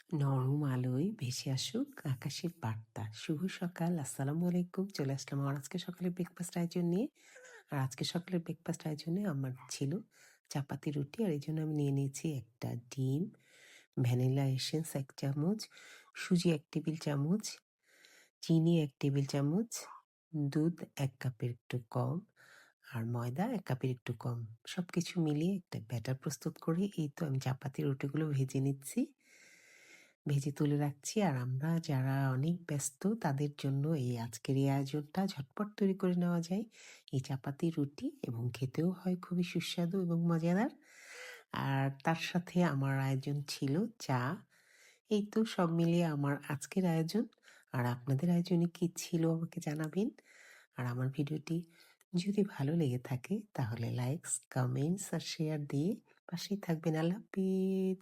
নরম আলোয় ভেসে আসুক আকাশের বার্তা। শুভ সকাল, আসসালামু আলাইকুম। চলে আসলাম আমার আজকে সকালের ব্রেকফাস্ট আয়োজন নিয়ে। আর আজকে সকালের ব্রেকফাস্ট আয়োজনে আমার ছিল চাপাতি রুটি, আর এই জন্য আমি নিয়ে নিয়েছি একটা ডিম, ভ্যানিলা এসেন্স ১ চামচ, সুজি ১ টেবিল চামচ, চিনি ১ টেবিল চামচ, দুধ ১ কাপের একটু কম, আর ময়দা ১ কাপের একটু কম। সবকিছু মিলিয়ে একটা ব্যাটার প্রস্তুত করে এই তো আমি চাপাতি রুটিগুলো ভেজে নিচ্ছি। ভেজে তুলে রাখছি। আর আমরা যারা অনেক ব্যস্ত তাদের জন্য এই আজকের এই আয়োজনটা ঝটপট তৈরি করে নেওয়া যায়। এই চাপাতি রুটি এবং খেতেও হয় খুবই সুস্বাদু এবং মজাদার। আর তার সাথে আমার আয়োজন ছিল চা। এই তো সব মিলিয়ে আমার আজকের আয়োজন। আর আপনাদের আয়োজনে কি ছিল আমাকে জানাবেন। আর আমার ভিডিওটি যদি ভালো লেগে থাকে তাহলে লাইকস, কমেন্টস আর শেয়ার দিয়ে পাশেই থাকবেন। আল্লাহ হাফেজ।